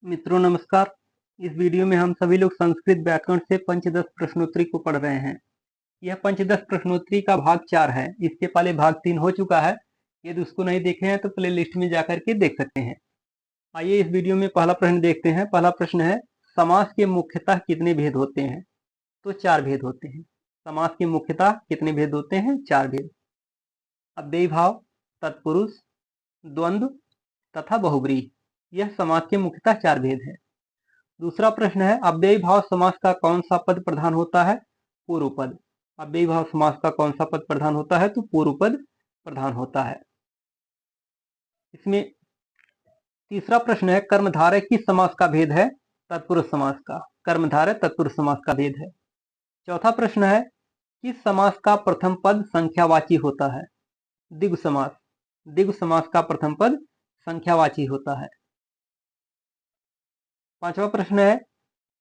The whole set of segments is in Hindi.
मित्रों नमस्कार। इस वीडियो में हम सभी लोग संस्कृत व्याकरण से पंचदश प्रश्नोत्तरी को पढ़ रहे हैं। यह पंचदश प्रश्नोत्तरी का भाग 4 है। इसके पहले भाग 3 हो चुका है। यदि उसको नहीं देखे हैं तो प्ले लिस्ट में जाकर के देख सकते हैं। आइए इस वीडियो में पहला प्रश्न देखते हैं। पहला प्रश्न है, समास के मुख्यतः कितने भेद होते हैं? तो 4 भेद होते हैं। समास के मुख्यतः कितने भेद होते हैं? 4 भेद। अव्ययी भाव, तत्पुरुष, द्वंद्व तथा बहुब्रीहि। यह समास के मुख्यतः 4 भेद है। दूसरा प्रश्न है, अव्ययी भाव समास का कौन सा पद प्रधान होता है? पूर्व पद। अव्ययी भाव समास का कौन सा पद प्रधान होता है? तो पूर्व पद प्रधान होता है। इसमें तीसरा प्रश्न है, कर्मधारय किस समास का भेद है? तत्पुरुष समास का। कर्मधारय तत्पुरुष समास का भेद है। चौथा प्रश्न है, किस समास का प्रथम पद संख्यावाची होता है? द्विगु समास। द्विगु समास का प्रथम पद संख्यावाची होता है। पांचवा प्रश्न है,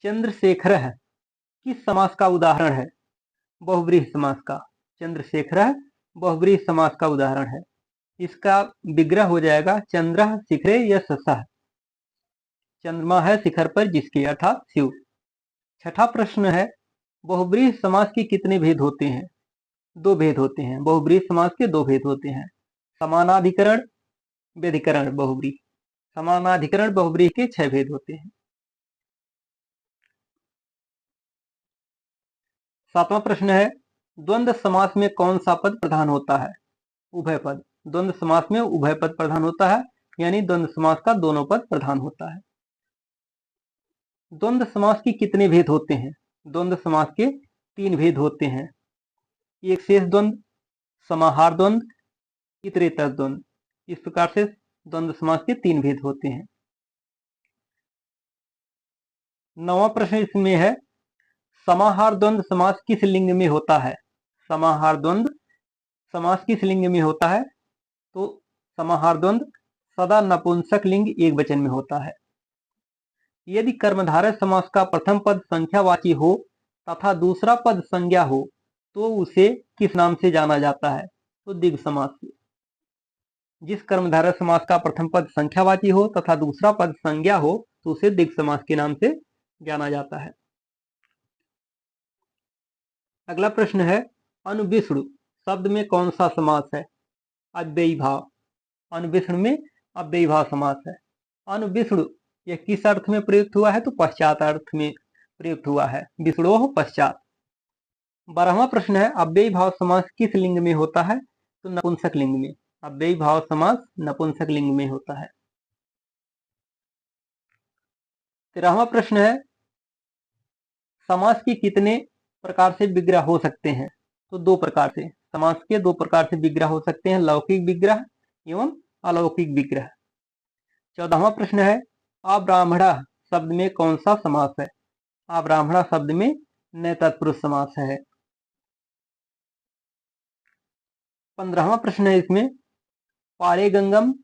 चंद्रशेखरः किस समास का उदाहरण है? बहुब्रीहि समास का। चंद्रशेखरः बहुब्रीहि समास का उदाहरण है। इसका विग्रह हो जाएगा चंद्रः शिखरे यशसः। चंद्रमा है शिखर पर जिसके, अर्थात शिव। छठा प्रश्न है, बहुब्रीहि समास के कितने भेद होते हैं? 2 भेद होते हैं। बहुब्रीहि समास के 2 भेद होते हैं। समानाधिकरण, व्यधिकरण बहुब्रीहि। समानाधिकरण बहुब्रीहि के 6 भेद होते हैं। सातवां प्रश्न है, द्वंद्व समास में कौन सा पद प्रधान होता है? उभय पद। द्वंद्व समास में उभय पद प्रधान होता है, यानी द्वंद्व समास का दोनों पद प्रधान होता है। द्वंद्व समास के कितने भेद होते हैं? द्वंद्व समास के 3 भेद होते हैं। एक शेष द्वंद्व, समाहार द्वंद्व, इतरेतर द्वंद्व। इस प्रकार से द्वंद्व समास के 3 भेद होते हैं। 9वां प्रश्न इसमें है, समाहार द्वंद्व समास किस लिंग में होता है? समाहार द्वंद्व समास किस लिंग में होता है? तो समाहार द्वंद्व सदा नपुंसक लिंग एक वचन में होता है। यदि कर्मधारय समास का प्रथम पद संख्यावाची हो तथा दूसरा पद संज्ञा हो तो उसे किस नाम से जाना जाता है? तो द्विगु समास से। जिस कर्मधारय समास का प्रथम पद संख्यावाची हो तथा दूसरा पद संज्ञा हो तो उसे द्विगु समास के नाम से जाना जाता है। अगला प्रश्न है, अनुविष्णु शब्द में कौन सा समास है? अव्ययी भाव। अनुविष्णु में अव्ययी भाव समास है। अनुविष्णु यह किस अर्थ में प्रयुक्त हुआ है? तो पश्चात अर्थ में प्रयुक्त हुआ है। विष्णोः पश्चात। 12वां प्रश्न है, अव्ययी भाव समास किस लिंग में होता है? तो नपुंसक लिंग में। अव्ययी भाव समास नपुंसक लिंग में होता है। 13वां प्रश्न है, समास के कितने प्रकार से विग्रह हो सकते हैं? तो 2 प्रकार से। समास के 2 प्रकार से विग्रह हो सकते हैं, लौकिक विग्रह एवं अलौकिक विग्रह। 14वां प्रश्न है, अब्राह्मणः शब्द में कौन सा समास है? अब्राह्मणः शब्द में नए तत्पुरुष समास है। 15वां प्रश्न है इसमें, पारेगंगम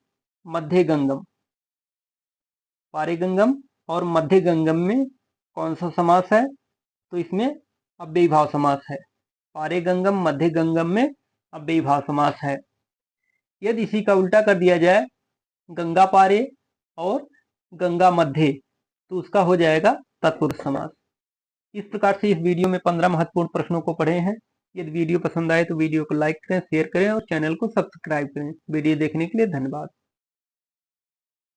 मध्य गंगम। पारेगंगम और मध्य गंगम में कौन सा समास है? तो इसमें अव्ययी भाव समास है। पारेगंगम मध्य गंगम में अव्ययी भाव समास है। यदि इसी का उल्टा कर दिया जाए, गंगा पारे और गंगा मध्य, तो उसका हो जाएगा तत्पुरुष समास। इस प्रकार से इस वीडियो में 15 महत्वपूर्ण प्रश्नों को पढ़े हैं। यदि वीडियो पसंद आए तो वीडियो को लाइक करें, शेयर करें और चैनल को सब्सक्राइब करें। वीडियो देखने के लिए धन्यवाद।